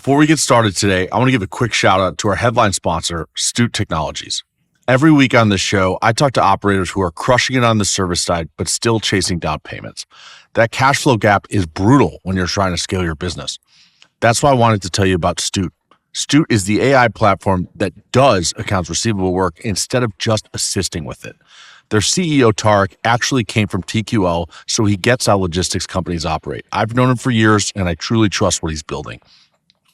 Before we get started today, I want to give a quick shout out to our headline sponsor, Stute Technologies. Every week on this show, I talk to operators who are crushing it on the service side, but still chasing down payments. That cash flow gap is brutal when you're trying to scale your business. That's why I wanted to tell you about Stute. Stute is the AI platform that does accounts receivable work instead of just assisting with it. Their CEO, Tarek, actually came from TQL, so he gets how logistics companies operate. I've known him for years, and I truly trust what he's building.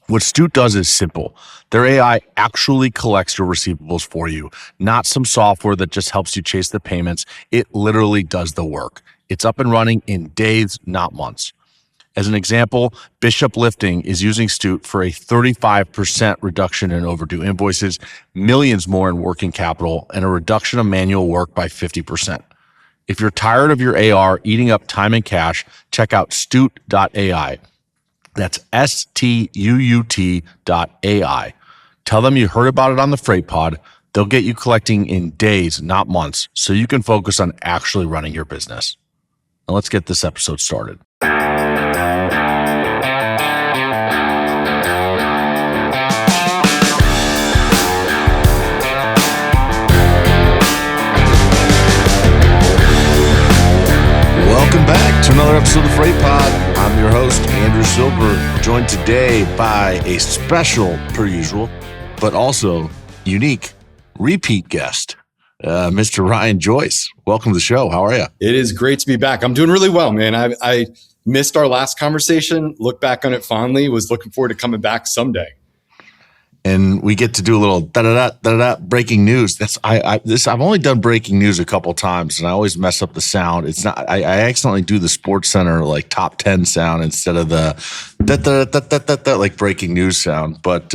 What Stute does is simple. Their AI actually collects your receivables for you, not some software that just helps you chase the payments. It literally does the work. It's up and running in days, not months. As an example, Bishop Lifting is using Stute for a 35% reduction in overdue invoices, millions more in working capital, and a reduction of manual work by 50%. If you're tired of your AR eating up time and cash, check out Stute.ai. That's STUUT.ai. Tell them you heard about it on the Freight Pod. They'll get you collecting in days, not months, so you can focus on actually running your business. Now let's get this episode started. Welcome back to another episode of the Freight Pod. I'm your host, Andrew Silver, joined today by a special, per usual, but also unique repeat guest, Mr. Ryan Joyce. Welcome to the show. How are you? It is great to be back. I'm doing really well, man. I missed our last conversation, look back on it fondly, was looking forward to coming back someday. And we get to do a little da-da-da breaking news. I've only done breaking news a couple times, and I always mess up the sound. It's not. I accidentally do the Sports Center like top 10 sound instead of the da-da-da-da-da-da like breaking news sound. But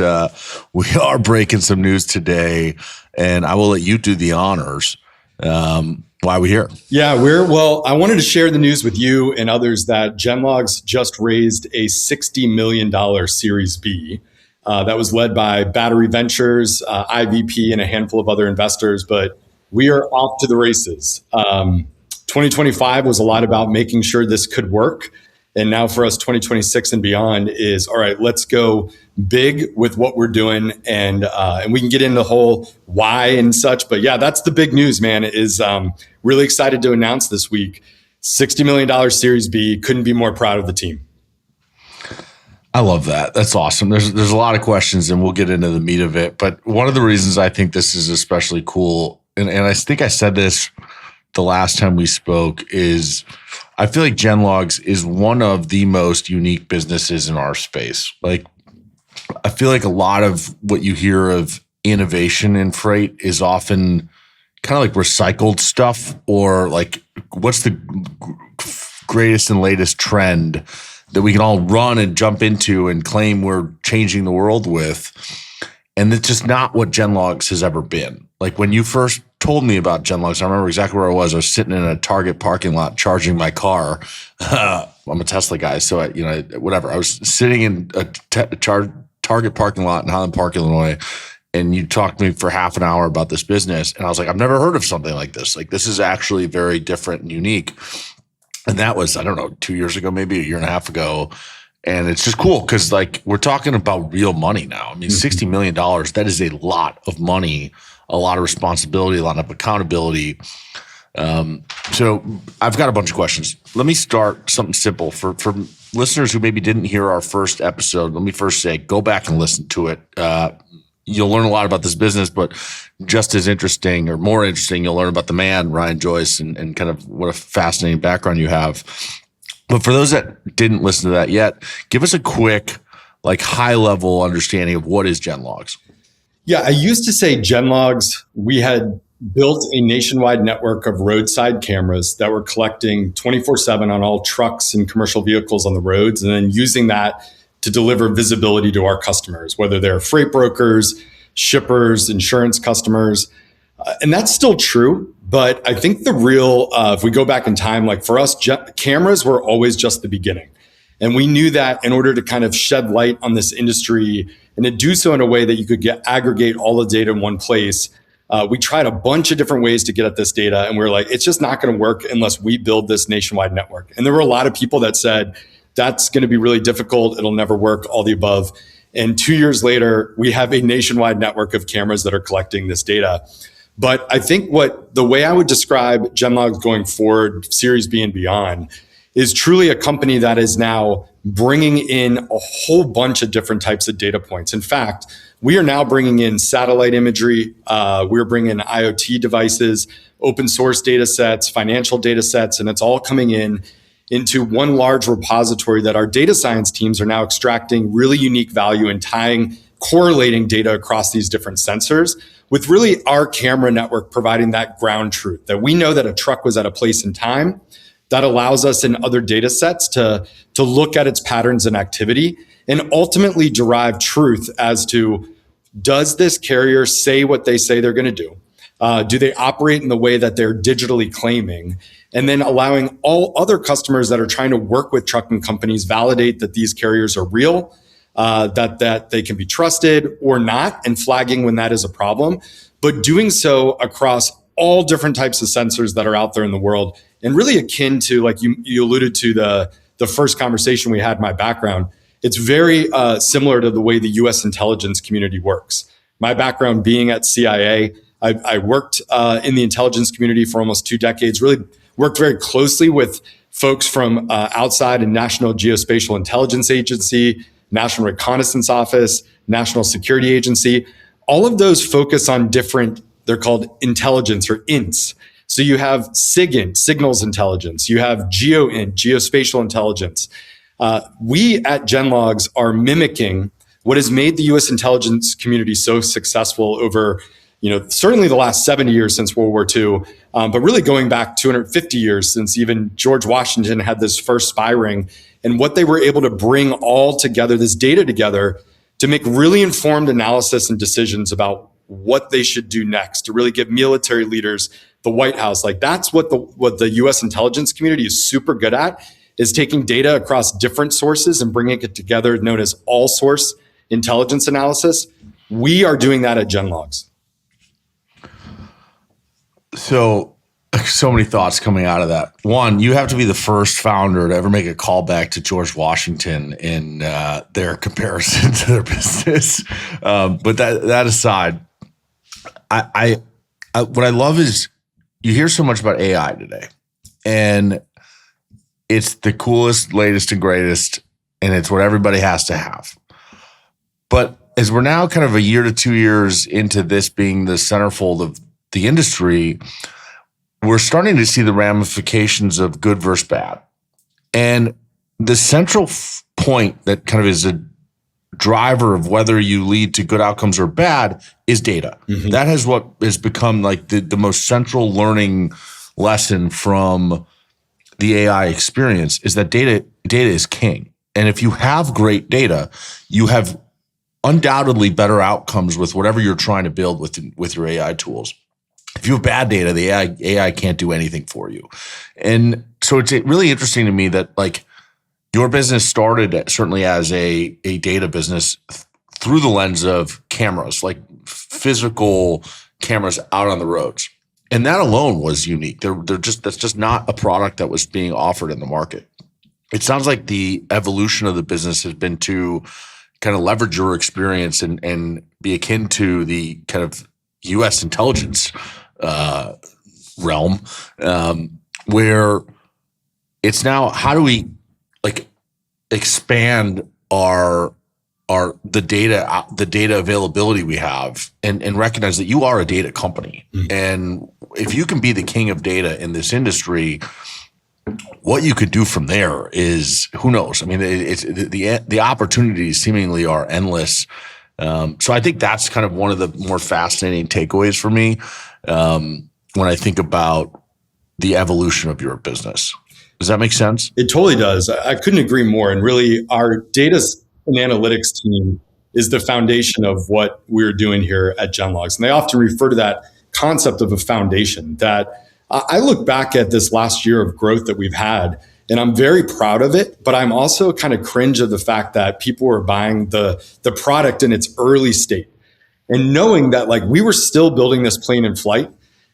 we are breaking some news today, and I will let you do the honors. Why are we here? Yeah, I wanted to share the news with you and others that Genlogs just raised a $60 million Series B. That was led by Battery Ventures, IVP, and a handful of other investors. But we are off to the races. 2025 was a lot about making sure this could work. And now for us, 2026 and beyond is, all right, let's go big with what we're doing. And we can get into the whole why and such. But yeah, that's the big news, man, is really excited to announce this week, $60 million Series B. Couldn't be more proud of the team. I love that. That's awesome. There's a lot of questions, and we'll get into the meat of it. But one of the reasons I think this is especially cool, and I think I said this the last time we spoke, is I feel like Genlogs is one of the most unique businesses in our space. Like, I feel like a lot of what you hear of innovation in freight is often kind of like recycled stuff, or like what's the greatest and latest trend that we can all run and jump into and claim we're changing the world with. And it's just not what Genlogs has ever been. Like when you first told me about Genlogs, I remember exactly where I was. I was sitting in a Target parking lot charging my car. I'm a Tesla guy, so whatever. I was sitting in a Target parking lot in Highland Park, Illinois, and you talked to me for half an hour about this business. And I was like, I've never heard of something like this. Like, this is actually very different and unique. And that was, I don't know, 2 years ago, maybe a year and a half ago. And it's just cool because like we're talking about real money now. I mean, $60 million, that is a lot of money, a lot of responsibility, a lot of accountability. So I've got a bunch of questions. Let me start something simple. For listeners who maybe didn't hear our first episode, let me first say, go back and listen to it. You'll learn a lot about this business, but just as interesting or more interesting, you'll learn about the man, Ryan Joyce, and kind of what a fascinating background you have. But for those that didn't listen to that yet, give us a quick, like high-level understanding of what is Genlogs. Yeah, I used to say Genlogs, we had built a nationwide network of roadside cameras that were collecting 24/7 on all trucks and commercial vehicles on the roads, and then using that to deliver visibility to our customers, whether they're freight brokers, shippers, insurance customers. And that's still true. But I think the real, if we go back in time, like for us, cameras were always just the beginning. And we knew that in order to kind of shed light on this industry and to do so in a way that you could aggregate all the data in one place, we tried a bunch of different ways to get at this data. And we were like, it's just not going to work unless we build this nationwide network. And there were a lot of people that said, that's going to be really difficult. It'll never work, all the above. And 2 years later, we have a nationwide network of cameras that are collecting this data. But I think the way I would describe Genlogs going forward, Series B and beyond, is truly a company that is now bringing in a whole bunch of different types of data points. In fact, we are now bringing in satellite imagery. We're bringing in IoT devices, open source data sets, financial data sets, and it's all coming into one large repository that our data science teams are now extracting really unique value and correlating data across these different sensors, with really our camera network providing that ground truth that we know that a truck was at a place in time. That allows us in other data sets to look at its patterns and activity and ultimately derive truth as to, does this carrier say what they say they're going to do? Do they operate in the way that they're digitally claiming? And then allowing all other customers that are trying to work with trucking companies validate that these carriers are real, that they can be trusted or not, and flagging when that is a problem, but doing so across all different types of sensors that are out there in the world. And really akin to, like you alluded to the first conversation we had, my background, it's very similar to the way the US intelligence community works. My background being at CIA, I worked in the intelligence community for almost 2 decades, really worked very closely with folks from outside and National Geospatial Intelligence Agency, National Reconnaissance Office, National Security Agency. All of those focus on different, they're called intelligence or INTs. So you have SIGINT, signals intelligence. You have GeoINT, geospatial intelligence. We at Genlogs are mimicking what has made the U.S. intelligence community so successful over, certainly the last 70 years since World War II, but really going back 250 years since even George Washington had this first spy ring, and what they were able to bring all together, this data together, to make really informed analysis and decisions about what they should do next, to really give military leaders, the White House, like that's what the U.S. intelligence community is super good at, is taking data across different sources and bringing it together, known as all source intelligence analysis. We are doing that at Genlogs. So many thoughts coming out of that. One, you have to be the first founder to ever make a callback to George Washington in their comparison to their business. But that aside, I what I love is you hear so much about AI today, and it's the coolest, latest, and greatest, and it's what everybody has to have. But as we're now kind of a year to 2 years into this being the centerfold of the industry, we're starting to see the ramifications of good versus bad. And the central point that kind of is a driver of whether you lead to good outcomes or bad is data. Mm-hmm. That is what has become like the most central learning lesson from the AI experience, is that data is king. And if you have great data, you have undoubtedly better outcomes with whatever you're trying to build with your AI tools. If you have bad data, the AI can't do anything for you. And so it's really interesting to me that like your business started certainly as a data business through the lens of cameras, like physical cameras out on the roads. And that alone was unique. That's just not a product that was being offered in the market. It sounds like the evolution of the business has been to kind of leverage your experience and be akin to the kind of U.S. intelligence realm, where it's now, how do we like expand the data availability we have and recognize that you are a data company. Mm-hmm. And if you can be the king of data in this industry, what you could do from there is, who knows? I mean, the opportunities seemingly are endless. So I think that's kind of one of the more fascinating takeaways for me when I think about the evolution of your business. Does that make sense? It totally does. I couldn't agree more. And really, our data and analytics team is the foundation of what we're doing here at Genlogs. And they often refer to that concept of a foundation. That I look back at this last year of growth that we've had, and I'm very proud of it, but I'm also kind of cringe of the fact that people were buying the product in its early state. And knowing that like we were still building this plane in flight,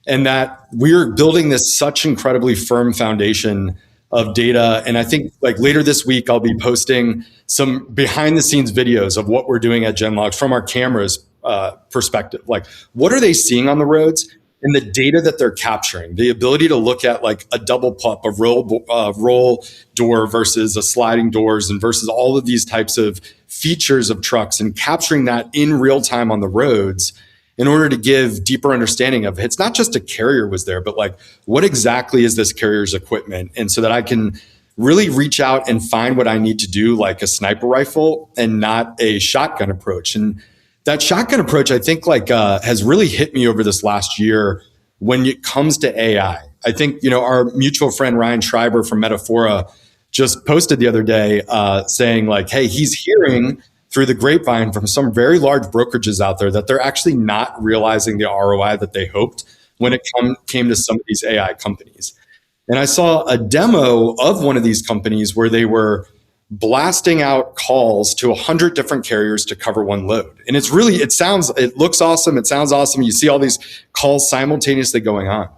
and that we're building this such incredibly firm foundation of data. And I think like later this week, I'll be posting some behind the scenes videos of what we're doing at Genlogs from our cameras perspective. Like, what are they seeing on the roads? And the data that they're capturing, the ability to look at like a double pup, a roll door versus a sliding doors, and versus all of these types of features of trucks, and capturing that in real time on the roads in order to give deeper understanding of it's not just a carrier was there, but like what exactly is this carrier's equipment, and so that I can really reach out and find what I need to do, like a sniper rifle and not a shotgun approach. And that shotgun approach, I think, like has really hit me over this last year when it comes to AI. I think, our mutual friend Ryan Schreiber from Metaphora just posted the other day saying like, hey, he's hearing through the grapevine from some very large brokerages out there that they're actually not realizing the ROI that they hoped when it came to some of these AI companies. And I saw a demo of one of these companies where they were blasting out calls to 100 different carriers to cover one load. And it looks awesome. It sounds awesome. You see all these calls simultaneously going on.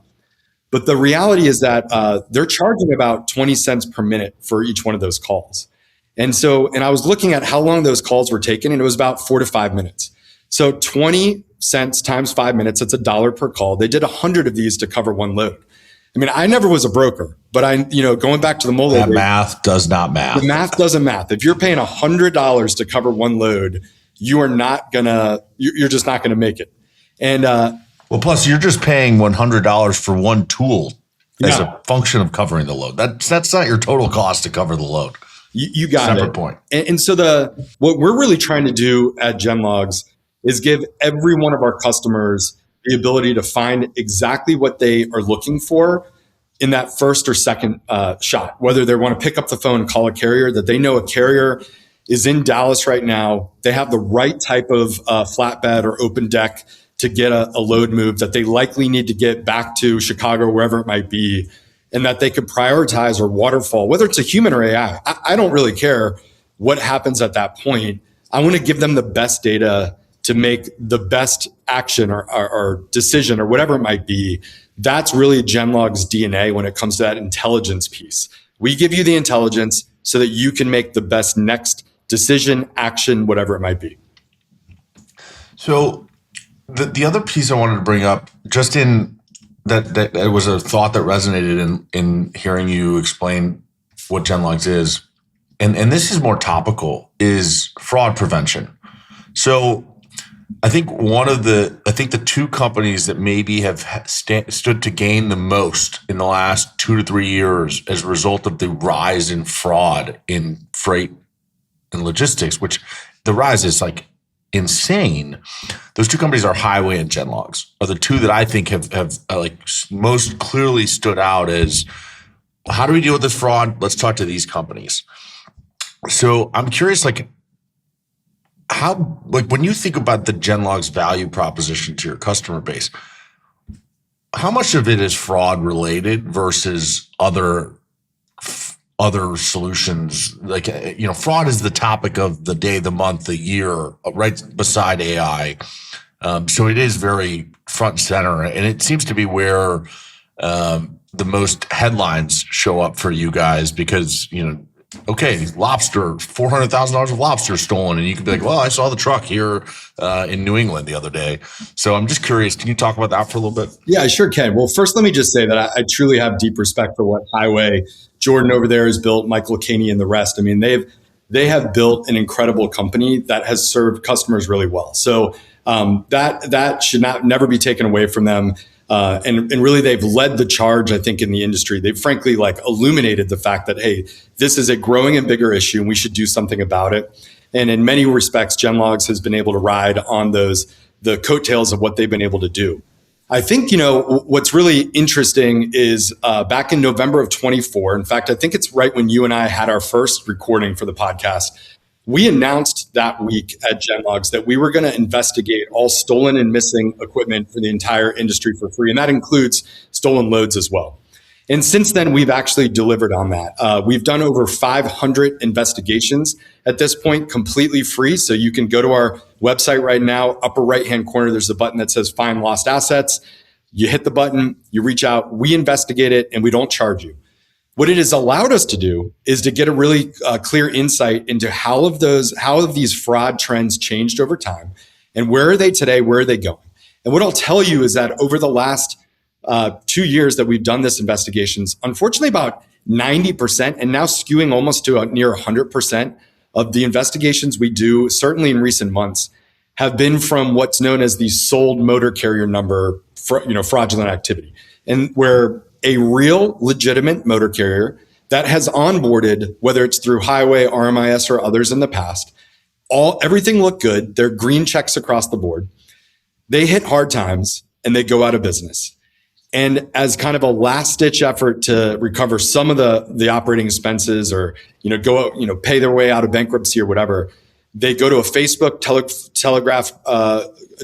But the reality is that they're charging about 20 cents per minute for each one of those calls. And I was looking at how long those calls were taken, and it was about 4 to 5 minutes. So 20 cents times 5 minutes, that's $1 per call. They did 100 of these to cover one load. I mean, I never was a broker, but going back to the MOLO, that math does not math. The math doesn't math. If you're paying $100 to cover one load, you're just not gonna make it. And well, plus you're just paying $100 for one tool as a function of covering the load. That's not your total cost to cover the load. You got Separate it. Point. And so what we're really trying to do at Genlogs is give every one of our customers the ability to find exactly what they are looking for in that first or second shot, whether they want to pick up the phone and call a carrier, that they know a carrier is in Dallas right now. They have the right type of flatbed or open deck to get a load move that they likely need to get back to Chicago, wherever it might be, and that they could prioritize or waterfall, whether it's a human or AI. I don't really care what happens at that point. I want to give them the best data to make the best action or decision or whatever it might be. That's really Genlog's DNA when it comes to that intelligence piece. We give you the intelligence so that you can make the best next decision, action, whatever it might be. So the other piece I wanted to bring up, just in that it was a thought that resonated in hearing you explain what Genlogs is, and this is more topical, is fraud prevention. So I think the two companies that maybe have stood to gain the most in the last 2 to 3 years as a result of the rise in fraud in freight and logistics, which the rise is like insane. Those two companies are Highway and Genlogs, are the two that I think have like most clearly stood out as, how do we deal with this fraud? Let's talk to these companies. So I'm curious, like, how, like, when you think about the Genlogs value proposition to your customer base, how much of it is fraud related versus other solutions? Like, fraud is the topic of the day, the month, the year, right beside AI. So it is very front and center, and it seems to be where the most headlines show up for you guys, because, okay, lobster, $400,000 of lobster stolen. And you could be like, well, I saw the truck here in New England the other day. So I'm just curious, can you talk about that for a little bit? Yeah, I sure can. Well, first, let me just say that I truly have deep respect for what Highway, Jordan over there has built, Michael Caney and the rest. I mean, they have built an incredible company that has served customers really well. So that should never be taken away from them. And really, they've led the charge, I think, in the industry. They've frankly illuminated the fact that, hey, this is a growing and bigger issue, and we should do something about it. And in many respects, Genlogs has been able to ride on the coattails of what they've been able to do. I think, what's really interesting is back in November of 24, in fact, I think it's right when you and I had our first recording for the podcast, we announced that week at Genlogs that we were going to investigate all stolen and missing equipment for the entire industry for free. And that includes stolen loads as well. And since then, we've actually delivered on that. We've done over 500 investigations at this point, completely free. So you can go to our website right now, upper right-hand corner, there's a button that says Find Lost Assets. You hit the button, you reach out, we investigate it, and we don't charge you. What it has allowed us to do is to get a really clear insight into how have these fraud trends changed over time, and where are they today, where are they going? And what I'll tell you is that over the last 2 years that we've done this investigations, unfortunately about 90% and now skewing almost to near 100% of the investigations we do, certainly in recent months, have been from what's known as the sold motor carrier number, fraudulent activity, and where a real legitimate motor carrier that has onboarded, whether it's through Highway, RMIS, or others in the past, everything looked good. They're green checks across the board. They hit hard times and they go out of business. And as kind of a last ditch effort to recover some of the operating expenses, or pay their way out of bankruptcy or whatever, they go to a Facebook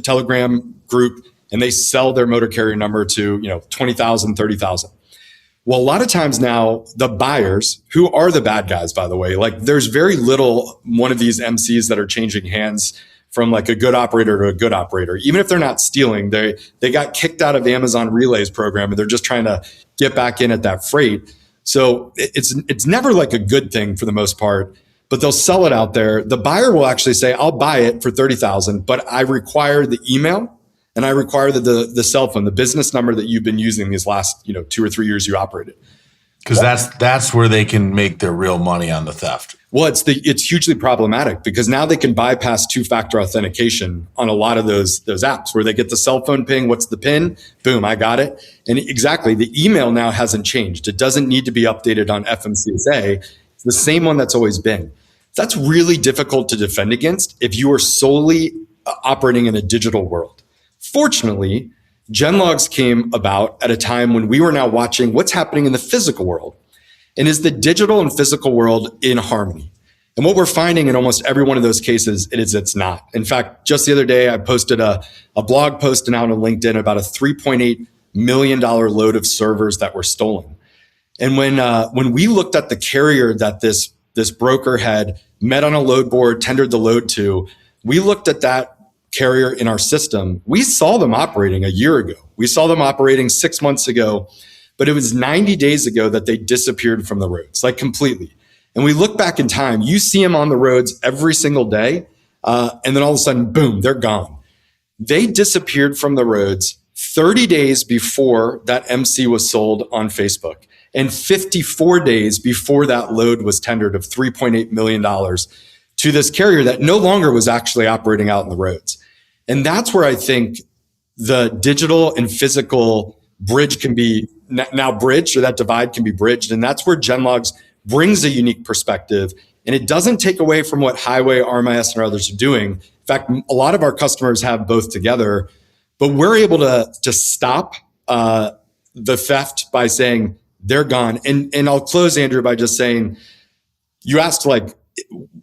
Telegram group and they sell their motor carrier number to 20,000, 30,000. Well, a lot of times now, the buyers, who are the bad guys, by the way, like there's very little one of these MCs that are changing hands from like a good operator to a good operator. Even if they're not stealing, they got kicked out of the Amazon Relays program and they're just trying to get back in at that freight. So it's never like a good thing for the most part, but they'll sell it out there. The buyer will actually say, I'll buy it for 30,000, but I require the email and I require the cell phone, the business number that you've been using these last 2 or 3 years you operated. Because that's where they can make their real money on the theft. Well, it's hugely problematic because now they can bypass two-factor authentication on a lot of those apps where they get the cell phone ping. What's the PIN? Boom, I got it. And exactly, the email now hasn't changed. It doesn't need to be updated on FMCSA. It's the same one that's always been. That's really difficult to defend against if you are solely operating in a digital world. Fortunately, Genlogs came about at a time when we were now watching what's happening in the physical world. And is the digital and physical world in harmony? And what we're finding in almost every one of those cases is it's not. In fact, just the other day, I posted a blog post and out on LinkedIn about a $3.8 million load of servers that were stolen. And when we looked at the carrier that this broker had met on a load board, tendered the load to, we looked at that carrier in our system. We saw them operating a year ago. We saw them operating 6 months ago. But it was 90 days ago that they disappeared from the roads, like completely. And we look back in time, you see them on the roads every single day. And then all of a sudden, boom, they're gone. They disappeared from the roads 30 days before that MC was sold on Facebook and 54 days before that load was tendered of $3.8 million to this carrier that no longer was actually operating out in the roads. And that's where I think the digital and physical bridge can be now bridged, or that divide can be bridged. And that's where Genlogs brings a unique perspective. And it doesn't take away from what Highway, RMIS, and others are doing. In fact, a lot of our customers have both together, but we're able to stop the theft by saying they're gone. And I'll close, Andrew, by just saying, you asked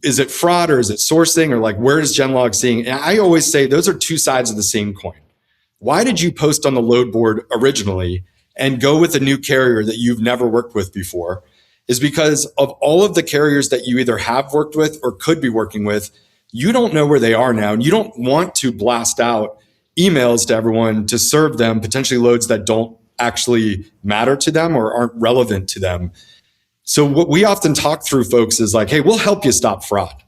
is it fraud or is it sourcing, or where is Genlog seeing? And I always say those are two sides of the same coin. Why did you post on the load board originally and go with a new carrier that you've never worked with before? Is because of all of the carriers that you either have worked with or could be working with, you don't know where they are now. And you don't want to blast out emails to everyone to serve them potentially loads that don't actually matter to them or aren't relevant to them. So what we often talk through, folks, is hey, we'll help you stop fraud.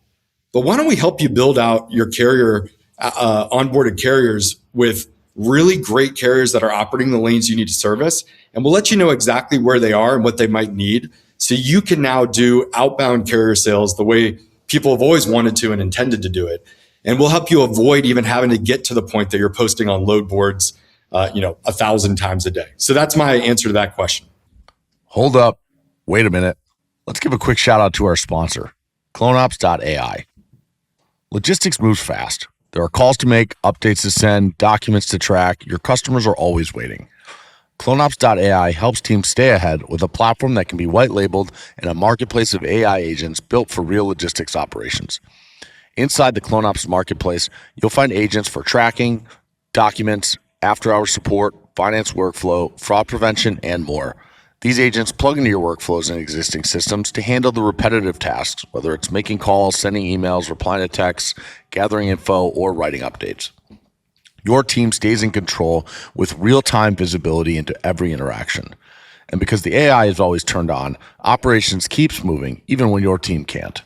But why don't we help you build out your carrier, onboarded carriers with really great carriers that are operating the lanes you need to service. And we'll let you know exactly where they are and what they might need. So you can now do outbound carrier sales the way people have always wanted to and intended to do it. And we'll help you avoid even having to get to the point that you're posting on load boards, 1,000 times a day. So that's my answer to that question. Hold up. Wait a minute. Let's give a quick shout out to our sponsor, clonops.ai. Logistics moves fast. There are calls to make, updates to send, documents to track. Your customers are always waiting. Clonops.ai helps teams stay ahead with a platform that can be white labeled and a marketplace of AI agents built for real logistics operations. Inside the Clonops marketplace, you'll find agents for tracking, documents, after-hours support, finance workflow, fraud prevention, and more. These agents plug into your workflows and existing systems to handle the repetitive tasks, whether it's making calls, sending emails, replying to texts, gathering info, or writing updates. Your team stays in control with real-time visibility into every interaction. And because the AI is always turned on, operations keeps moving even when your team can't.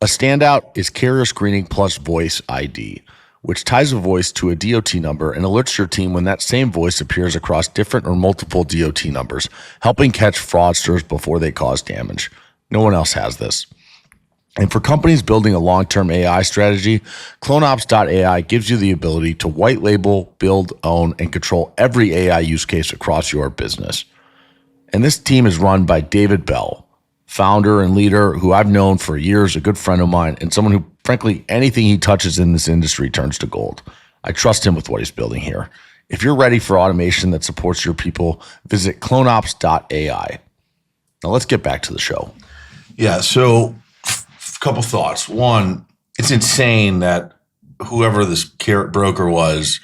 A standout is Carrier Screening Plus Voice ID, which ties a voice to a DOT number and alerts your team when that same voice appears across different or multiple DOT numbers, helping catch fraudsters before they cause damage. No one else has this. And for companies building a long-term AI strategy, CloneOps.ai gives you the ability to white label, build, own, and control every AI use case across your business. And this team is run by David Bell, founder and leader who I've known for years, a good friend of mine, and someone who, frankly, anything he touches in this industry turns to gold. I trust him with what he's building here. If you're ready for automation that supports your people, visit CloneOps.ai. Now let's get back to the show. Yeah, so a couple thoughts. One, it's insane that whoever this carrot broker was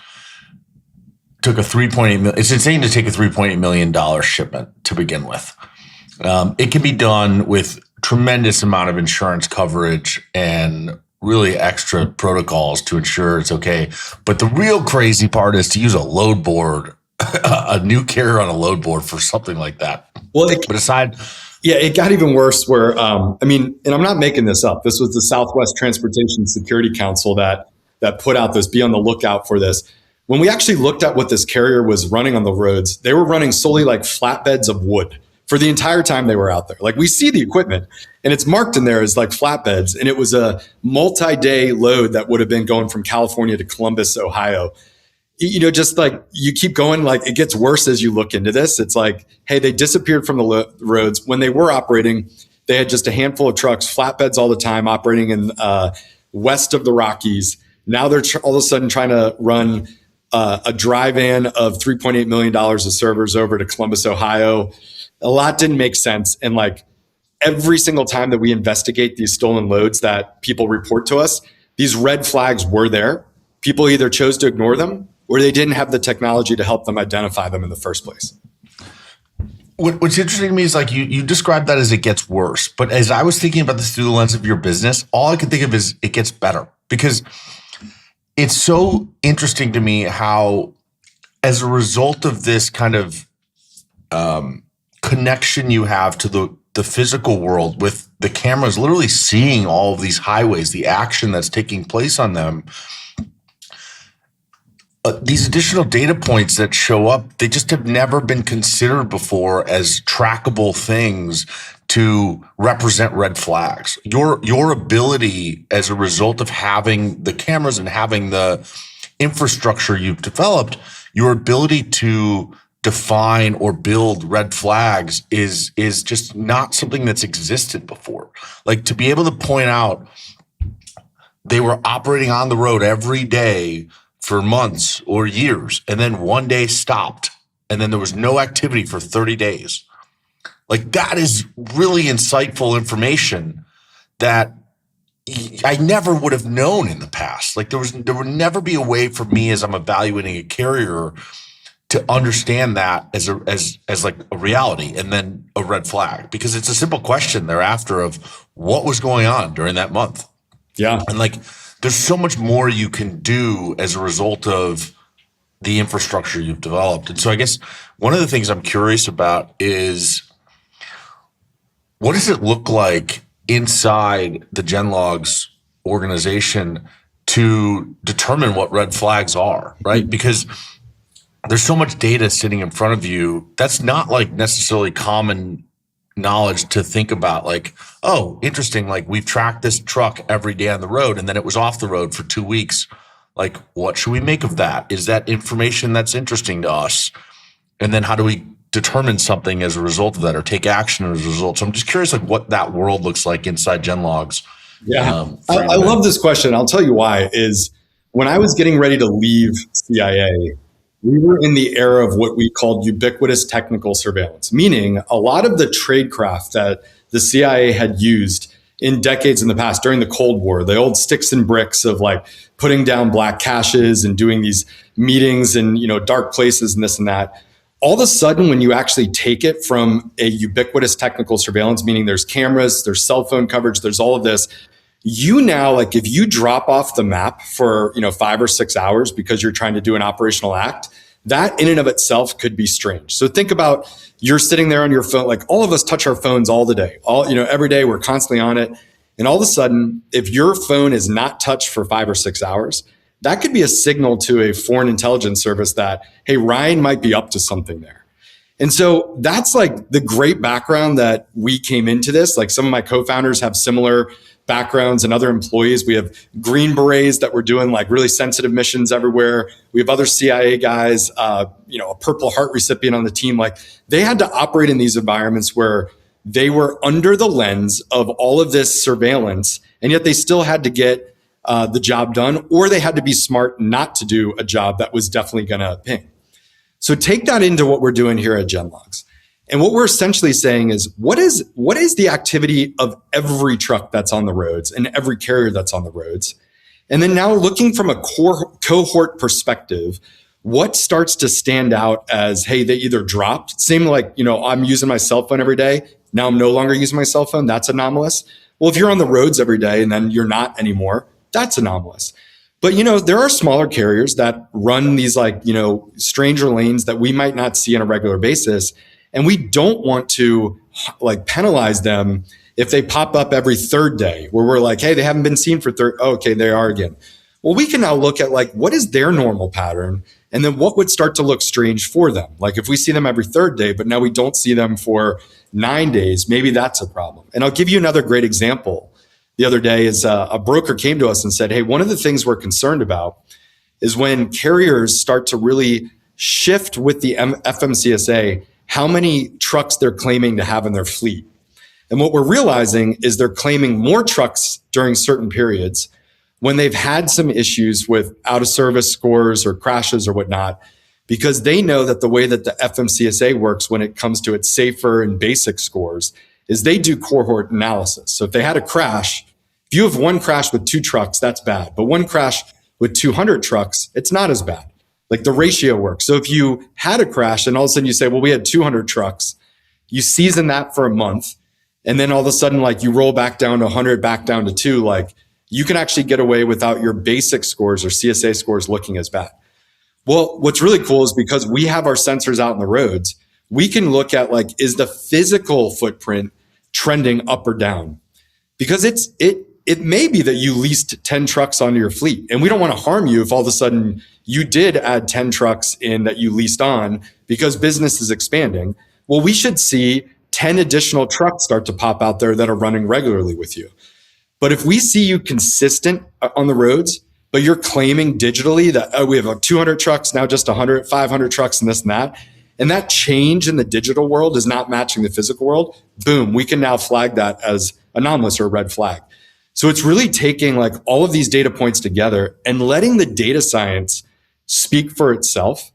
took a $3.8 million. It's insane to take a $3.8 million shipment to begin with. It can be done with tremendous amount of insurance coverage and really extra protocols to ensure it's okay. But the real crazy part is to use a load board, a new carrier on a load board for something like that. Well, but aside, yeah, it got even worse where, and I'm not making this up. This was the Southwest Transportation Security Council that put out this, be on the lookout for this. When we actually looked at what this carrier was running on the roads, they were running solely like flatbeds of wood for the entire time they were out there. Like we see the equipment and it's marked in there as like flatbeds. And it was a multi-day load that would have been going from California to Columbus, Ohio. Just like you keep going, like it gets worse as you look into this. It's like, hey, they disappeared from the roads. When they were operating, they had just a handful of trucks, flatbeds all the time, operating in west of the Rockies. Now they're all of a sudden trying to run a dry van of $3.8 million of servers over to Columbus, Ohio. A lot didn't make sense. And like every single time that we investigate these stolen loads that people report to us, these red flags were there. People either chose to ignore them or they didn't have the technology to help them identify them in the first place. What's interesting to me is like you described that as it gets worse. But as I was thinking about this through the lens of your business, all I could think of is it gets better. Because it's so interesting to me how, as a result of this kind of connection you have to the physical world with the cameras literally seeing all of these highways, the action that's taking place on them, these additional data points that show up, they just have never been considered before as trackable things to represent red flags. Your ability as a result of having the cameras and having the infrastructure you've developed, your ability to define or build red flags is just not something that's existed before. Like to be able to point out they were operating on the road every day for months or years, and then one day stopped, and then there was no activity for 30 days. Like that is really insightful information that I never would have known in the past. Like there would never be a way for me as I'm evaluating a carrier to understand that as like a reality and then a red flag, because it's a simple question thereafter of what was going on during that month. Yeah. And like, there's so much more you can do as a result of the infrastructure you've developed. And so I guess one of the things I'm curious about is, what does it look like inside the Genlogs organization to determine what red flags are, right? Because there's so much data sitting in front of you that's not like necessarily common knowledge to think about, like, oh, interesting, like we've tracked this truck every day on the road and then it was off the road for 2 weeks. Like, what should we make of that? Is that information that's interesting to us? And then how do we determine something as a result of that or take action as a result? So I'm just curious, like, what that world looks like inside Genlogs. Yeah, I love this question. I'll tell you why. Is when I was getting ready to leave CIA, we were in the era of what we called ubiquitous technical surveillance, meaning a lot of the tradecraft that the CIA had used in decades in the past during the Cold War, the old sticks and bricks of like putting down black caches and doing these meetings in, dark places and this and that. All of a sudden, when you actually take it from a ubiquitous technical surveillance, meaning there's cameras, there's cell phone coverage, there's all of this, you now, like if you drop off the map for 5 or 6 hours because you're trying to do an operational act, that in and of itself could be strange. So think about you're sitting there on your phone, like all of us touch our phones all the day, every day we're constantly on it. And all of a sudden, if your phone is not touched for 5 or 6 hours, that could be a signal to a foreign intelligence service that, hey, Ryan might be up to something there. And so that's like the great background that we came into this. Like some of my co-founders have similar backgrounds and other employees. We have Green Berets that were doing like really sensitive missions everywhere. We have other CIA guys, a Purple Heart recipient on the team. Like they had to operate in these environments where they were under the lens of all of this surveillance, and yet they still had to get the job done, or they had to be smart not to do a job that was definitely going to ping. So take that into what we're doing here at Genlogs. And what we're essentially saying is, what is the activity of every truck that's on the roads and every carrier that's on the roads? And then now looking from a cohort perspective, what starts to stand out as, hey, they either dropped, same like, I'm using my cell phone every day. Now I'm no longer using my cell phone. That's anomalous. Well, if you're on the roads every day and then you're not anymore, that's anomalous. But, there are smaller carriers that run these stranger lanes that we might not see on a regular basis. And we don't want to penalize them if they pop up every third day where we're like, hey, they haven't been seen for okay, they are again. Well, we can now look at what is their normal pattern, and then what would start to look strange for them. Like if we see them every third day, but now we don't see them for 9 days, maybe that's a problem. And I'll give you another great example. The other day is a broker came to us and said, hey, one of the things we're concerned about is when carriers start to really shift with the FMCSA, how many trucks they're claiming to have in their fleet. And what we're realizing is they're claiming more trucks during certain periods when they've had some issues with out of service scores or crashes or whatnot, because they know that the way that the FMCSA works when it comes to its safer and basic scores is they do cohort analysis. So if they had a crash, if you have one crash with 2 trucks, that's bad. But one crash with 200 trucks, it's not as bad. Like the ratio works. So if you had a crash and all of a sudden you say, well, we had 200 trucks, you season that for a month. And then all of a sudden, you roll back down to 100, back down to 2, you can actually get away without your basic scores or CSA scores looking as bad. Well, what's really cool is because we have our sensors out on the roads, we can look at is the physical footprint trending up or down? Because it may be that you leased 10 trucks onto your fleet, and we don't want to harm you if all of a sudden you did add 10 trucks in that you leased on because business is expanding. Well, we should see 10 additional trucks start to pop out there that are running regularly with you. But if we see you consistent on the roads, but you're claiming digitally that we have 200 trucks, now just 100, 500 trucks and this and that change in the digital world is not matching the physical world, boom, we can now flag that as anomalous or a red flag. So it's really taking all of these data points together and letting the data science speak for itself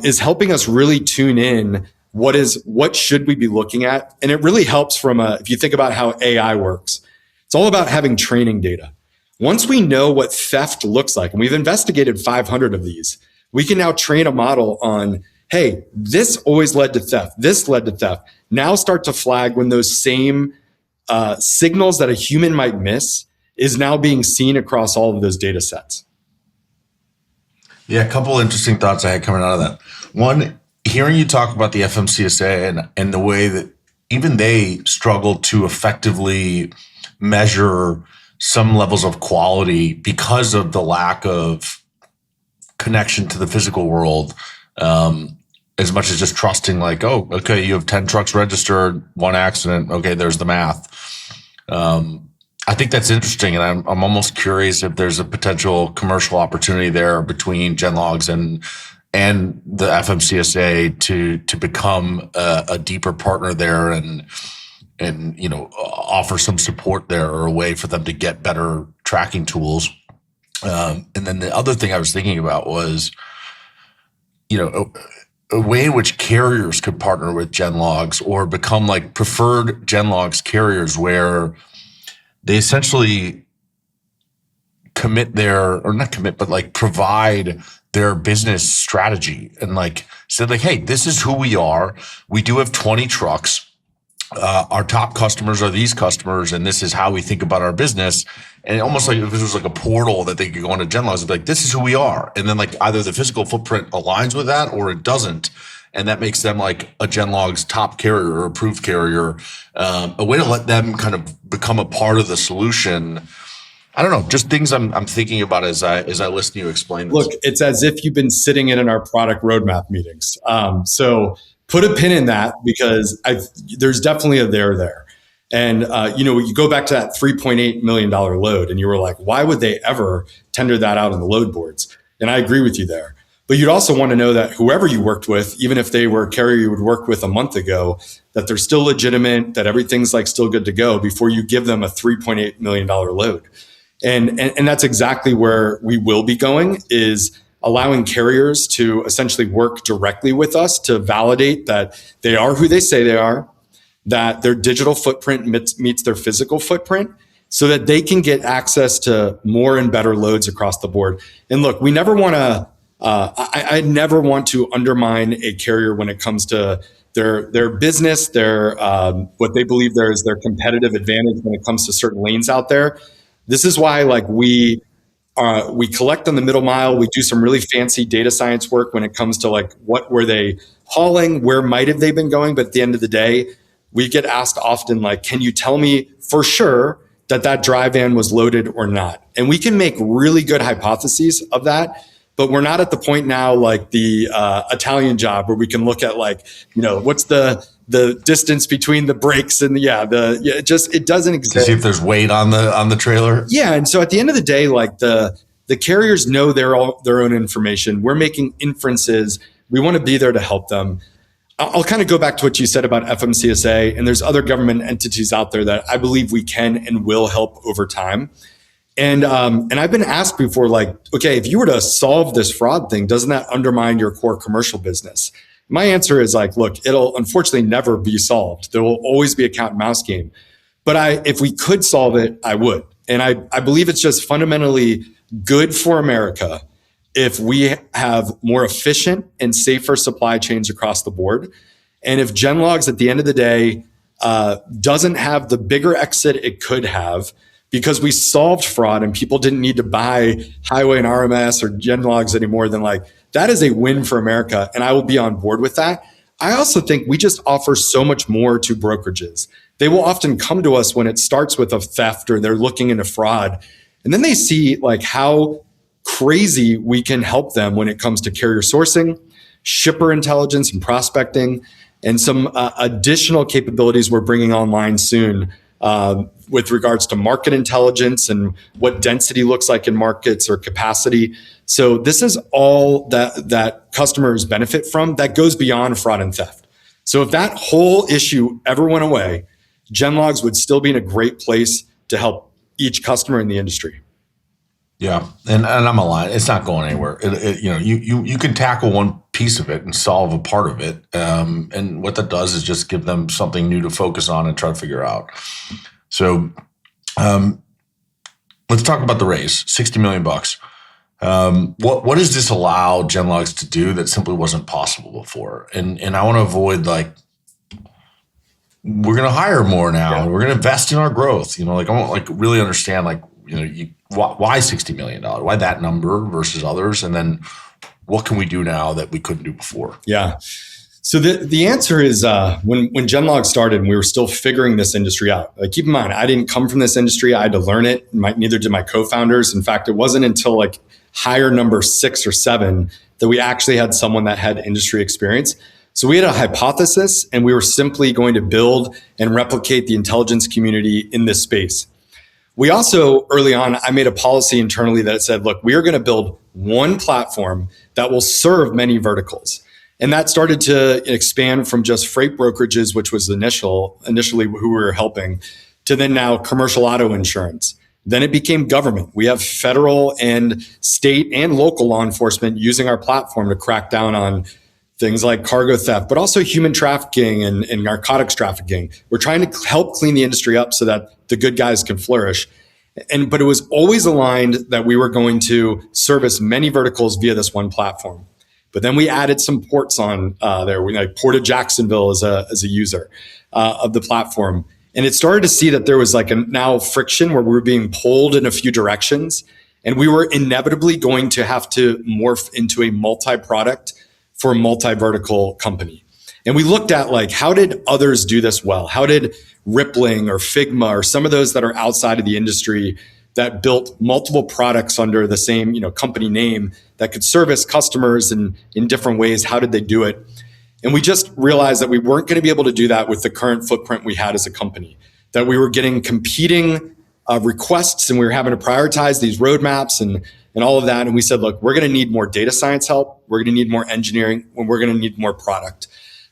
is helping us really tune in what should we be looking at. And it really helps if you think about how AI works, it's all about having training data. Once we know what theft looks like, and we've investigated 500 of these, we can now train a model on, hey, this always led to theft. This led to theft. Now start to flag when those same signals that a human might miss is now being seen across all of those data sets. Yeah, a couple interesting thoughts I had coming out of that. One, hearing you talk about the FMCSA and the way that even they struggle to effectively measure some levels of quality because of the lack of connection to the physical world, as much as just trusting oh, okay, you have 10 trucks registered, 1 accident. Okay, there's the math. I think that's interesting. And I'm almost curious if there's a potential commercial opportunity there between Genlogs and the FMCSA to become a deeper partner there and offer some support there or a way for them to get better tracking tools. And then the other thing I was thinking about was, a way in which carriers could partner with Genlogs or become preferred Genlogs carriers where they essentially provide their business strategy and said hey, this is who we are. We do have 20 trucks. our top customers are these customers, and this is how we think about our business. And almost like if this was like a portal that they could go into Genlogs and be like, this is who we are. And then like either the physical footprint aligns with that or it doesn't. And that makes them like a Genlogs top carrier or approved carrier, a way to let them kind of become a part of the solution. I don't know, just things I'm thinking about as I listen to you explain this. Look, it's as if you've been sitting in our product roadmap meetings. So put a pin in that because there's definitely a there. And, you go back to that $3.8 million load and you were like, why would they ever tender that out on the load boards? And I agree with you there. But you'd also want to know that whoever you worked with, even if they were a carrier you would work with a month ago, that they're still legitimate, that everything's like still good to go before you give them a $3.8 million load. And that's exactly where we will be going, is allowing carriers to essentially work directly with us to validate that they are who they say they are, that their digital footprint meets their physical footprint, so that they can get access to more and better loads across the board. And look, we never want to, I never want to undermine a carrier when it comes to their business, their what they believe there is their competitive advantage when it comes to certain lanes out there. This is why we collect on the middle mile. We do some really fancy data science work when it comes to like what were they hauling, where might have they been going. But at the end of the day, we get asked often like, can you tell me for sure that dry van was loaded or not? And we can make really good hypotheses of that. But we're not at the point now like the Italian job where we can look at like, what's the distance between the brakes and it doesn't exist. To see if there's weight on the trailer. Yeah, and so at the end of the day, like the carriers know their own information. We're making inferences. We want to be there to help them. I'll kind of go back to what you said about FMCSA, and there's other government entities out there that I believe we can and will help over time. And I've been asked before, like, okay, if you were to solve this fraud thing, doesn't that undermine your core commercial business? My answer is like, look, it'll unfortunately never be solved. There will always be a cat and mouse game. But if we could solve it, I would. And I believe it's just fundamentally good for America if we have more efficient and safer supply chains across the board. And if Genlogs at the end of the day doesn't have the bigger exit it could have, because we solved fraud and people didn't need to buy Highway and RMS or Genlogs anymore, then like that is a win for America. And I will be on board with that. I also think we just offer so much more to brokerages. They will often come to us when it starts with a theft or they're looking into fraud. And then they see like how crazy we can help them when it comes to carrier sourcing, shipper intelligence and prospecting, and some additional capabilities we're bringing online soon with regards to market intelligence and what density looks like in markets or capacity. So this is all that customers benefit from that goes beyond fraud and theft. So if that whole issue ever went away, Genlogs would still be in a great place to help each customer in the industry. Yeah, and I'm aligned. It's not going anywhere. You can tackle one piece of it and solve a part of it, and what that does is just give them something new to focus on and try to figure out. So, let's talk about the raise. $60 million. What does this allow Genlogs to do that simply wasn't possible before? And I want to avoid like we're going to hire more now. Yeah. We're going to invest in our growth. I want like really understand like why $60 million? Why that number versus others? And then what can we do now that we couldn't do before? Yeah. So the answer is when Genlogs started, we were still figuring this industry out. Like, keep in mind, I didn't come from this industry. I had to learn it. Neither did my co-founders. In fact, it wasn't until like hire number 6 or 7 that we actually had someone that had industry experience. So we had a hypothesis, and we were simply going to build and replicate the intelligence community in this space. We also, early on, I made a policy internally that said, look, we are going to build one platform that will serve many verticals. And that started to expand from just freight brokerages, which was initially who we were helping, to then now commercial auto insurance. Then it became government. We have federal and state and local law enforcement using our platform to crack down on things like cargo theft, but also human trafficking and narcotics trafficking. We're trying to help clean the industry up so that the good guys can flourish. But it was always aligned that we were going to service many verticals via this one platform. But then we added some ports on there. We like Port of Jacksonville as a user. of the platform. And it started to see that there was like a now friction where we were being pulled in a few directions. And we were inevitably going to have to morph into a multi-product for a multi-vertical company. And we looked at like, how did others do this well? How did Rippling or Figma or some of those that are outside of the industry that built multiple products under the same, company name that could service customers in different ways, how did they do it? And we just realized that we weren't going to be able to do that with the current footprint we had as a company, that we were getting competing requests and we were having to prioritize these roadmaps and all of that. And we said, look, we're going to need more data science help. We're going to need more engineering, and we're going to need more product.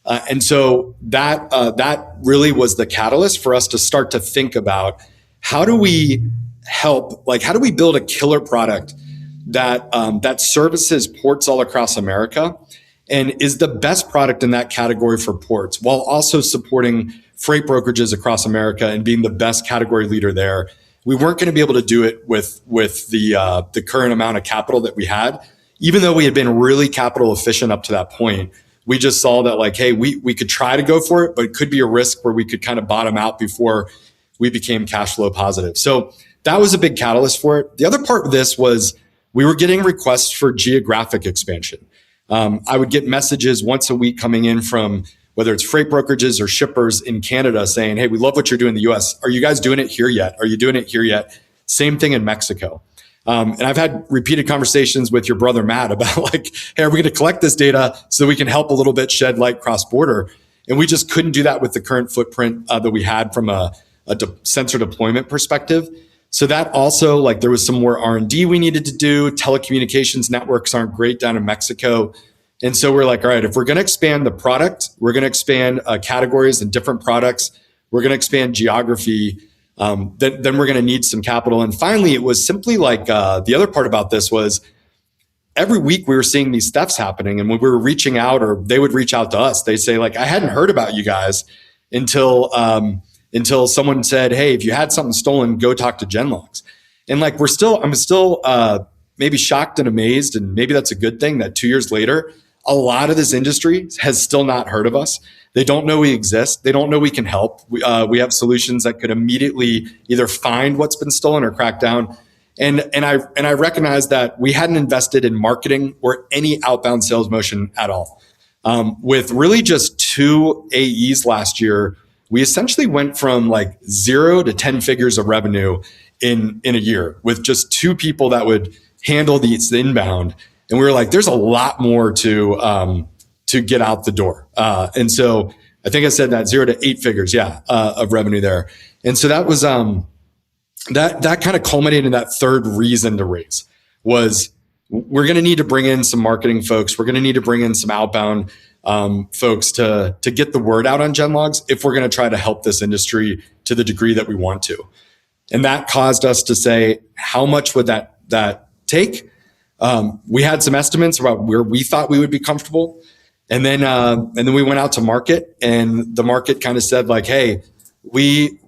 And so that really was the catalyst for us to start to think about how do we help, like how do we build a killer product that services ports all across America and is the best product in that category for ports, while also supporting freight brokerages across America and being the best category leader there. We weren't going to be able to do it with the current amount of capital that we had, even though we had been really capital efficient up to that point. We just saw that like, hey, we could try to go for it, but it could be a risk where we could kind of bottom out before we became cash flow positive. So that was a big catalyst for it. The other part of this was we were getting requests for geographic expansion. I would get messages once a week coming in from whether it's freight brokerages or shippers in Canada saying, hey, we love what you're doing in the US. Are you guys doing it here yet? Are you doing it here yet? Same thing in Mexico. And I've had repeated conversations with your brother, Matt, about like, hey, are we going to collect this data so we can help a little bit shed light cross-border? And we just couldn't do that with the current footprint that we had from a sensor deployment perspective. So that also, like, there was some more R&D we needed to do. Telecommunications networks aren't great down in Mexico. And so we're like, all right, if we're going to expand the product, we're going to expand categories and different products, we're going to expand geography, then we're going to need some capital. And finally, it was simply like the other part about this was every week we were seeing these thefts happening. And when we were reaching out, or they would reach out to us, they say like, I hadn't heard about you guys until someone said, hey, if you had something stolen, go talk to Genlogs. And like, I'm still maybe shocked and amazed. And maybe that's a good thing that 2 years later, a lot of this industry has still not heard of us. They don't know we exist. They don't know we can help. We have solutions that could immediately either find what's been stolen or crack down. And I recognize that we hadn't invested in marketing or any outbound sales motion at all. With really just 2 AEs last year, we essentially went from like 0 to 10 figures of revenue in a year with just 2 people that would handle the inbound. And we were like, there's a lot more to get out the door. And so I think I said that 0 to 8 figures, of revenue there. And so that was that kind of culminated in that third reason to raise was we're going to need to bring in some marketing folks. We're going to need to bring in some outbound folks to get the word out on Genlogs if we're going to try to help this industry to the degree that we want to. And that caused us to say, how much would that take? We had some estimates about where we thought we would be comfortable. And then we went out to market, and the market kind of said like, hey, we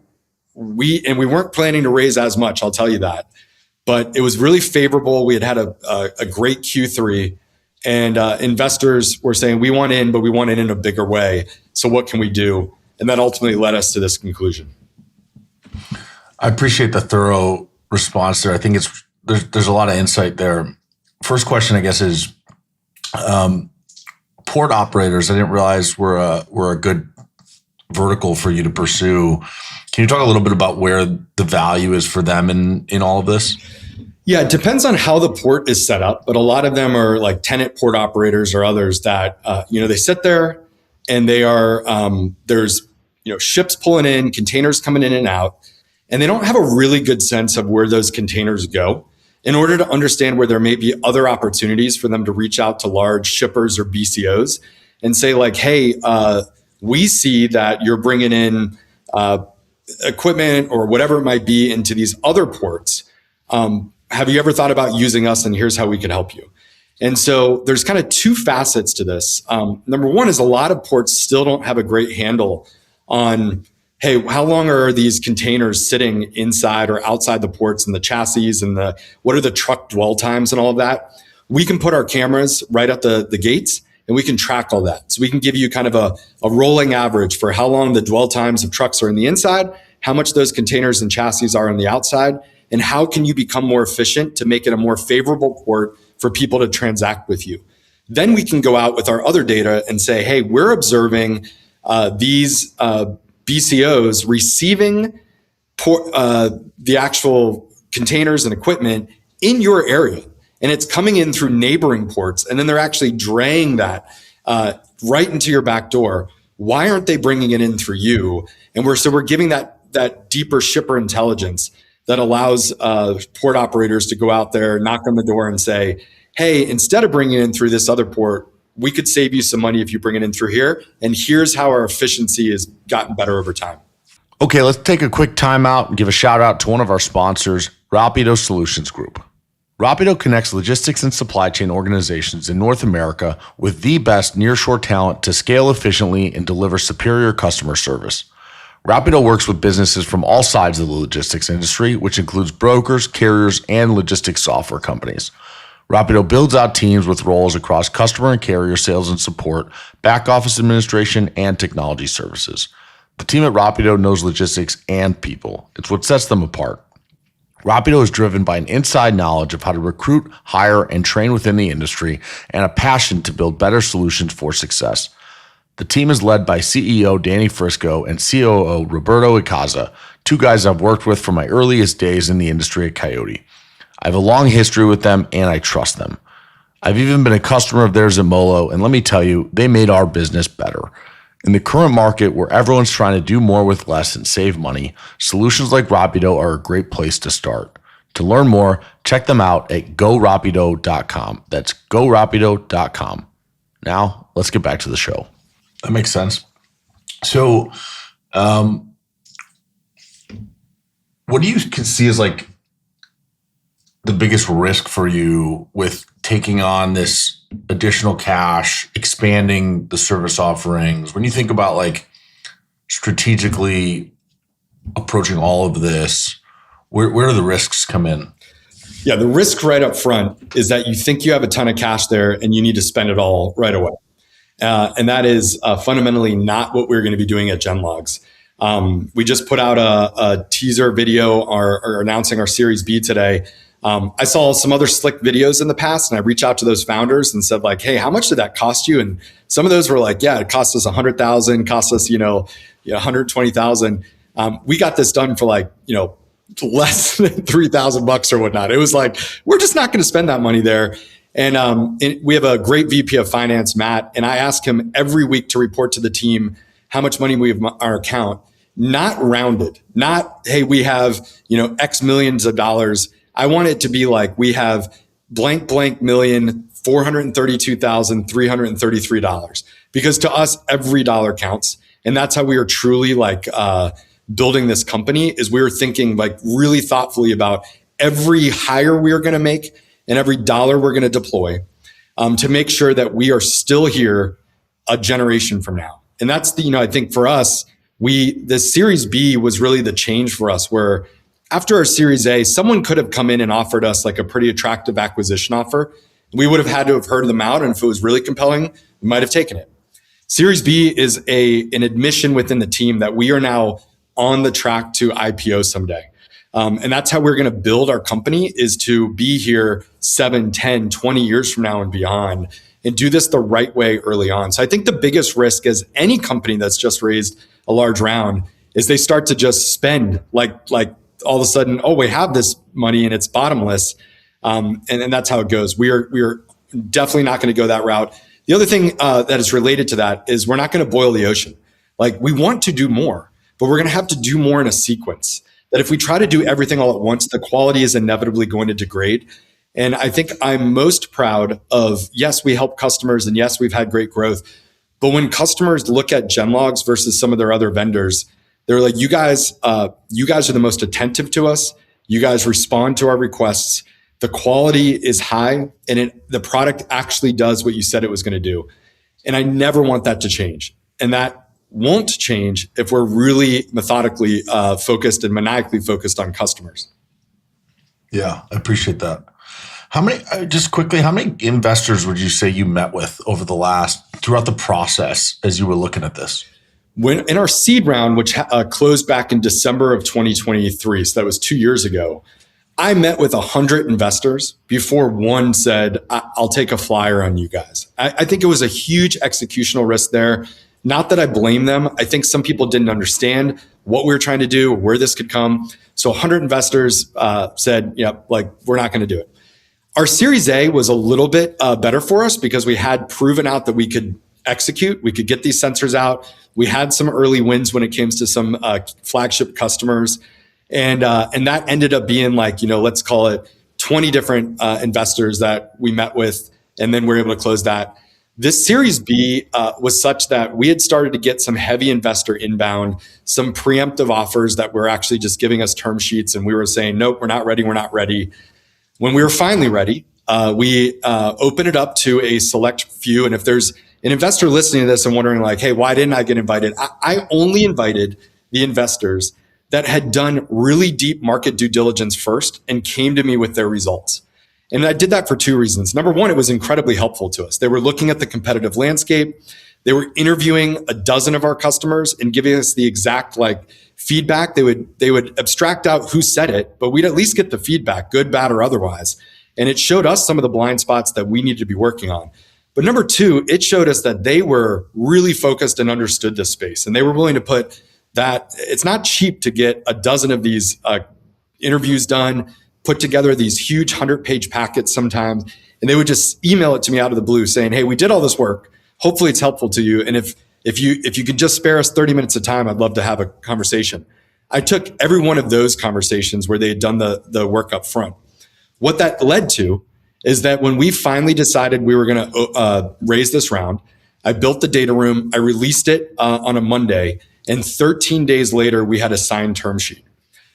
weren't planning to raise as much, I'll tell you that. But it was really favorable. We had a great Q3, and investors were saying, we want in, but we want it in a bigger way. So what can we do? And that ultimately led us to this conclusion. I appreciate the thorough response there. I think there's a lot of insight there. First question, I guess, is port operators. I didn't realize were a good vertical for you to pursue. Can you talk a little bit about where the value is for them in all of this? Yeah, it depends on how the port is set up, but a lot of them are like tenant port operators or others that they sit there and they are there's ships pulling in, containers coming in and out, and they don't have a really good sense of where those containers go. In order to understand where there may be other opportunities for them to reach out to large shippers or BCOs and say like, hey, we see that you're bringing in equipment or whatever it might be into these other ports. Have you ever thought about using us, and here's how we can help you? And so there's kind of 2 facets to this. Number one is a lot of ports still don't have a great handle on, hey, how long are these containers sitting inside or outside the ports and the chassis and what are the truck dwell times and all of that? We can put our cameras right at the gates and we can track all that. So we can give you kind of a rolling average for how long the dwell times of trucks are in the inside, how much those containers and chassis are on the outside, and how can you become more efficient to make it a more favorable port for people to transact with you. Then we can go out with our other data and say, hey, we're observing these BCOs receiving the actual containers and equipment in your area. And it's coming in through neighboring ports. And then they're actually draying that right into your back door. Why aren't they bringing it in through you? And we're giving that deeper shipper intelligence that allows port operators to go out there, knock on the door and say, hey, instead of bringing it in through this other port, we could save you some money if you bring it in through here. And here's how our efficiency has gotten better over time. Okay, let's take a quick time out and give a shout out to one of our sponsors, Rapido Solutions Group. Rapido connects logistics and supply chain organizations in North America with the best nearshore talent to scale efficiently and deliver superior customer service. Rapido works with businesses from all sides of the logistics industry, which includes brokers, carriers, and logistics software companies. Rapido builds out teams with roles across customer and carrier sales and support, back office administration, and technology services. The team at Rapido knows logistics and people. It's what sets them apart. Rapido is driven by an inside knowledge of how to recruit, hire, and train within the industry, and a passion to build better solutions for success. The team is led by CEO Danny Frisco and COO Roberto Icaza, two guys I've worked with from my earliest days in the industry at Coyote. I have a long history with them, and I trust them. I've even been a customer of theirs at Molo, and let me tell you, they made our business better. In the current market where everyone's trying to do more with less and save money, solutions like Rapido are a great place to start. To learn more, check them out at gorapido.com. That's gorapido.com. Now, let's get back to the show. That makes sense. So, what do you see as like the biggest risk for you with taking on this additional cash, expanding the service offerings? When you think about like strategically approaching all of this, where do the risks come in? Yeah, the risk right up front is that you think you have a ton of cash there and you need to spend it all right away. And that is fundamentally not what we're going to be doing at Genlogs. We just put out a teaser video or announcing our Series B today. I saw some other slick videos in the past, and I reached out to those founders and said, like, hey, how much did that cost you? And some of those were like, yeah, it cost us $100,000, cost us, $120,000. We got this done for like, less than $3,000 or whatnot. It was like, we're just not going to spend that money there. And we have a great VP of finance, Matt, and I ask him every week to report to the team how much money we have in our account, not rounded, not, hey, we have, X millions of dollars. I want it to be like we have blank million, $432,333, because to us, every dollar counts. And that's how we are truly like building this company, is we were thinking like really thoughtfully about every hire we are going to make and every dollar we're going to deploy to make sure that we are still here a generation from now. And that's I think for us, the Series B was really the change for us, where after our Series A, someone could have come in and offered us like a pretty attractive acquisition offer. We would have had to have heard them out. And if it was really compelling, we might have taken it. Series B is an admission within the team that we are now on the track to IPO someday. And that's how we're going to build our company, is to be here 7, 10, 20 years from now and beyond, and do this the right way early on. So I think the biggest risk as any company that's just raised a large round is they start to just spend like all of a sudden, oh, we have this money and it's bottomless. And that's how it goes. We are definitely not going to go that route. The other thing that is related to that is we're not going to boil the ocean. Like, we want to do more, but we're going to have to do more in a sequence. That if we try to do everything all at once, the quality is inevitably going to degrade. And I think I'm most proud of, yes, we help customers, and yes, we've had great growth. But when customers look at Genlogs versus some of their other vendors, they're like, you guys are the most attentive to us. You guys respond to our requests. The quality is high, and the product actually does what you said it was going to do. And I never want that to change. And that won't change if we're really methodically focused and maniacally focused on customers. Yeah, I appreciate that. How many, just quickly, how many investors would you say you met with throughout the process as you were looking at this? When in our seed round, which closed back in December of 2023, so that was 2 years ago, I met with 100 investors before one said, I'll take a flyer on you guys. I think it was a huge executional risk there. Not that I blame them. I think some people didn't understand what we were trying to do, where this could come. So 100 investors said, yep, like we're not going to do it. Our Series A was a little bit better for us because we had proven out that we could execute. We could get these sensors out. We had some early wins when it came to some flagship customers. And that ended up being like, let's call it 20 different investors that we met with, and then we were able to close that. This Series B was such that we had started to get some heavy investor inbound, some preemptive offers that were actually just giving us term sheets, and we were saying, nope, we're not ready. When we were finally ready, we opened it up to a select few. And if there's an investor listening to this and wondering like, hey, why didn't I get invited? I only invited the investors that had done really deep market due diligence first and came to me with their results. And I did that for two reasons. Number one, it was incredibly helpful to us. They were looking at the competitive landscape. They were interviewing a dozen of our customers and giving us the exact feedback. They would abstract out who said it, but we'd at least get the feedback, good, bad, or otherwise. And it showed us some of the blind spots that we needed to be working on. But number two, it showed us that they were really focused and understood this space. And they were willing to put that it's not cheap to get a dozen of these interviews done, put together these huge 100-page packets sometimes, and they would just email it to me out of the blue saying, hey, we did all this work. Hopefully it's helpful to you. And if you can just spare us 30 minutes of time, I'd love to have a conversation. I took every one of those conversations where they had done the work up front. What that led to is that when we finally decided we were going to raise this round, I built the data room, I released it on a Monday, and 13 days later, we had a signed term sheet.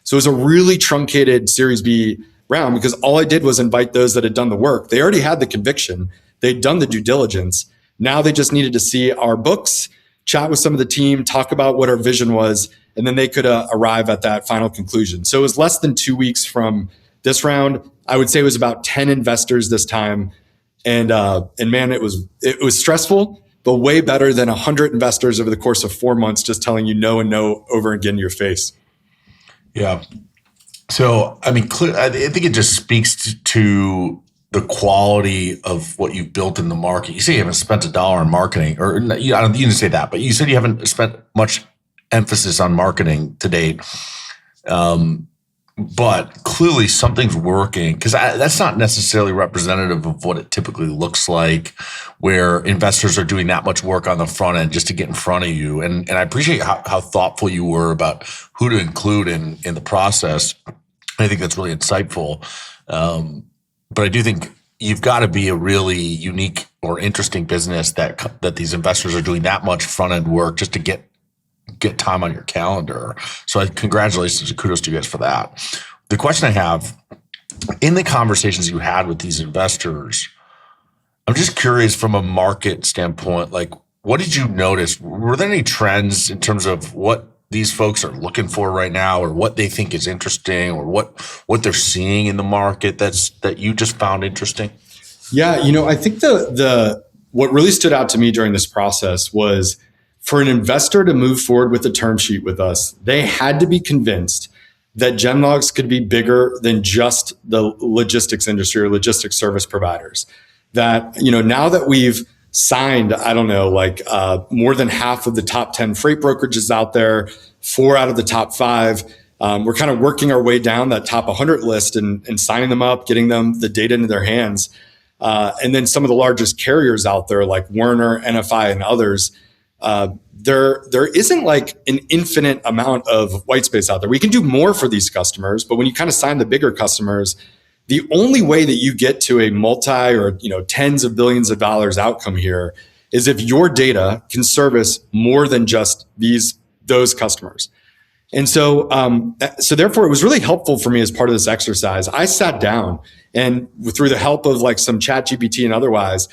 So it was a really truncated Series B round because all I did was invite those that had done the work. They already had the conviction. They'd done the due diligence. Now they just needed to see our books, chat with some of the team, talk about what our vision was, and then they could arrive at that final conclusion. So it was less than 2 weeks from this round. I would say it was about 10 investors this time. And man, it was stressful, but way better than 100 investors over the course of 4 months just telling you no and no over again to your face. Yeah. So, I mean, I think it just speaks to the quality of what you've built in the market. You say you haven't spent $1 on marketing, or you didn't say that, but you said you haven't spent much emphasis on marketing to date. But clearly something's working, because that's not necessarily representative of what it typically looks like, where investors are doing that much work on the front end just to get in front of you. And I appreciate how thoughtful you were about who to include in the process. I think that's really insightful. But I do think you've got to be a really unique or interesting business that these investors are doing that much front end work just to get time on your calendar. So congratulations and kudos to you guys for that. The question I have, in the conversations you had with these investors, I'm just curious from a market standpoint, like, what did you notice? Were there any trends in terms of what these folks are looking for right now, or what they think is interesting, or what they're seeing in the market that you just found interesting? Yeah, I think the what really stood out to me during this process was, for an investor to move forward with a term sheet with us, they had to be convinced that Genlogs could be bigger than just the logistics industry or logistics service providers. That, now that we've signed, more than half of the top 10 freight brokerages out there, 4 out of the top 5, we're kind of working our way down that top 100 list and signing them up, getting them the data into their hands. And then some of the largest carriers out there like Werner, NFI, and others, there isn't like an infinite amount of white space out there. We can do more for these customers, but when you kind of sign the bigger customers, the only way that you get to a multi or tens of billions of dollars outcome here is if your data can service more than just those customers. And so therefore, it was really helpful for me as part of this exercise. I sat down and through the help of some ChatGPT and otherwise,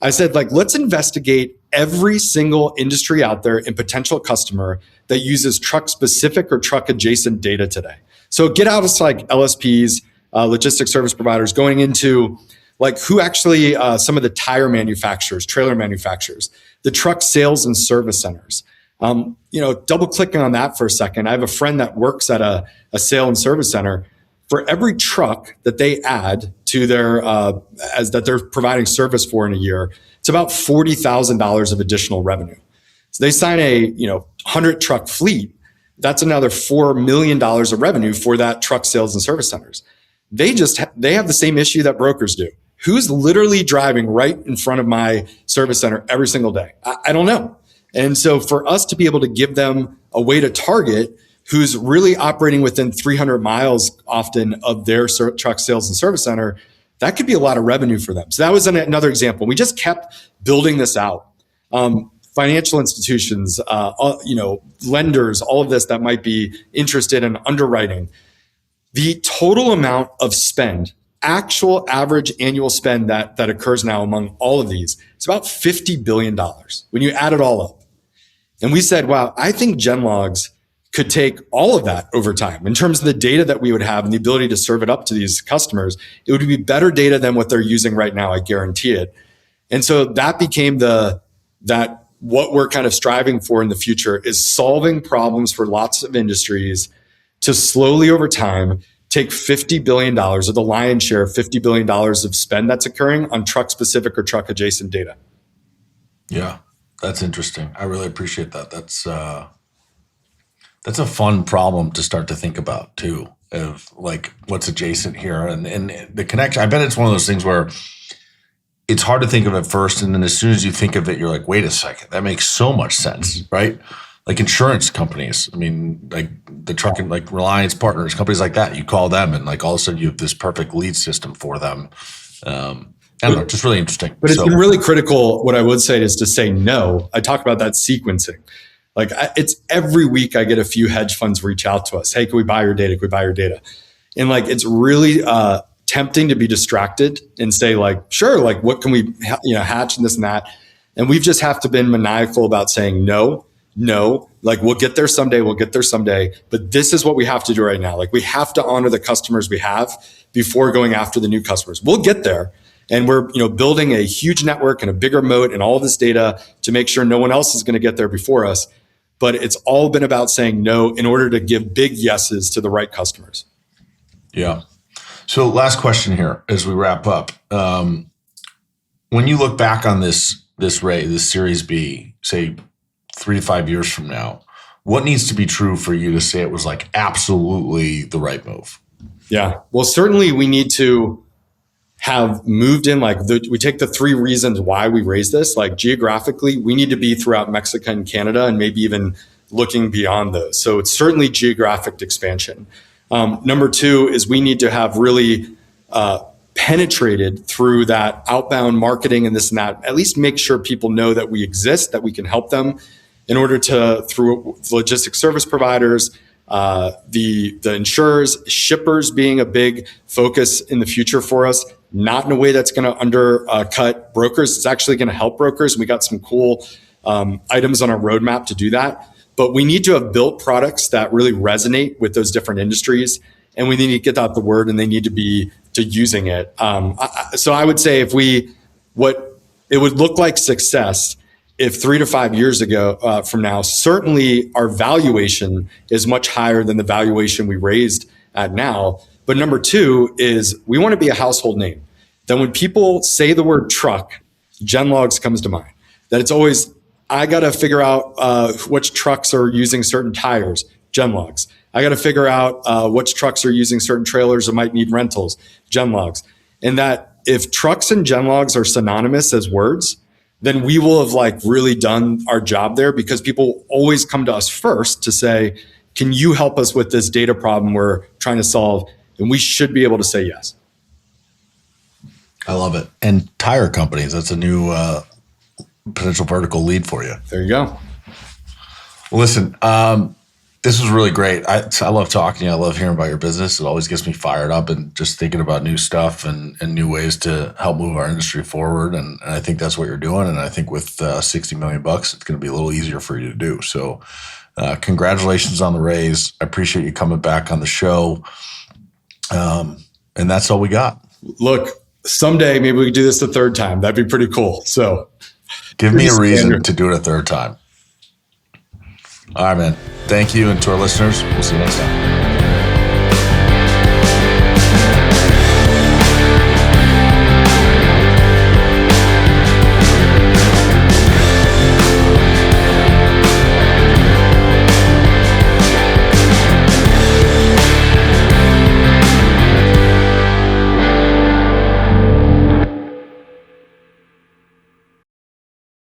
I said, let's investigate every single industry out there and potential customer that uses truck specific or truck adjacent data today. So get out of LSPs, logistics service providers, going into like who actually, some of the tire manufacturers, trailer manufacturers, the truck sales and service centers. Double clicking on that for a second. I have a friend that works at a sale and service center. For every truck that they add to their, as that they're providing service for in a year, it's about $40,000 of additional revenue. So they sign a 100 truck fleet. That's another $4 million of revenue for that truck sales and service centers. They have the same issue that brokers do. Who's literally driving right in front of my service center every single day? I don't know. And so for us to be able to give them a way to target who's really operating within 300 miles often of their truck sales and service center, that could be a lot of revenue for them. So that was another example. We just kept building this out. Financial institutions, lenders, all of this that might be interested in underwriting. The total amount of spend, actual average annual spend that occurs now among all of these, it's about $50 billion when you add it all up. And we said, wow, I think Genlogs could take all of that over time in terms of the data that we would have and the ability to serve it up to these customers. It would be better data than what they're using right now. I guarantee it. And so that became what we're kind of striving for in the future is solving problems for lots of industries to slowly over time take $50 billion or the lion's share of $50 billion of spend that's occurring on truck specific or truck adjacent data. Yeah, that's interesting. I really appreciate that. That's a fun problem to start to think about too, of like what's adjacent here and the connection. I bet it's one of those things where it's hard to think of at first. And then as soon as you think of it, you're like, wait a second, that makes so much sense, right? Like insurance companies. I mean, like the truck and like Reliance Partners, companies like that, you call them and like all of a sudden you have this perfect lead system for them. I don't know, just really interesting. But it's been really critical. What I would say is to say no. I talk about that sequencing. Like it's every week I get a few hedge funds reach out to us. Hey, can we buy your data? Can we buy your data? And like, it's really tempting to be distracted and say like, sure, like what can we hatch and this and that. And we've just have to been maniacal about saying no, like we'll get there someday. But this is what we have to do right now. Like we have to honor the customers we have before going after the new customers. We'll get there. And we're building a huge network and a bigger moat and all this data to make sure no one else is going to get there before us. But it's all been about saying no in order to give big yeses to the right customers. Yeah. So last question here as we wrap up. When you look back on this Series B, say 3 to 5 years from now, what needs to be true for you to say it was like absolutely the right move? Yeah. Well, certainly we need to have moved in, we take the 3 reasons why we raised this, like geographically, we need to be throughout Mexico and Canada and maybe even looking beyond those. So it's certainly geographic expansion. Number 2 is we need to have really penetrated through that outbound marketing and this and that, at least make sure people know that we exist, that we can help them in order to, through logistics service providers, the insurers, shippers being a big focus in the future for us, not in a way that's going to undercut brokers. It's actually going to help brokers. We got some cool items on our roadmap to do that. But we need to have built products that really resonate with those different industries. And we need to get out the word and they need to be to using it. So I would say what it would look like success if 3 to 5 years ago from now, certainly our valuation is much higher than the valuation we raised at now. But number 2 is we want to be a household name. Then when people say the word truck, Genlogs comes to mind. That it's always, I got to figure out which trucks are using certain tires, Genlogs. I got to figure out which trucks are using certain trailers or might need rentals, Genlogs. And that if trucks and Genlogs are synonymous as words, then we will have really done our job there, because people always come to us first to say, can you help us with this data problem we're trying to solve? And we should be able to say yes. I love it. And tire companies, that's a new potential vertical lead for you. There you go. Well, listen, this was really great. I love talking to you. I love hearing about your business. It always gets me fired up and just thinking about new stuff and new ways to help move our industry forward. And I think that's what you're doing. And I think with $60 million, it's going to be a little easier for you to do. So congratulations on the raise. I appreciate you coming back on the show. And that's all we got. Look, someday maybe we could do this a third time. That'd be pretty cool. So give me a reason to do it a third time. All right, man. Thank you. And to our listeners, we'll see you next time.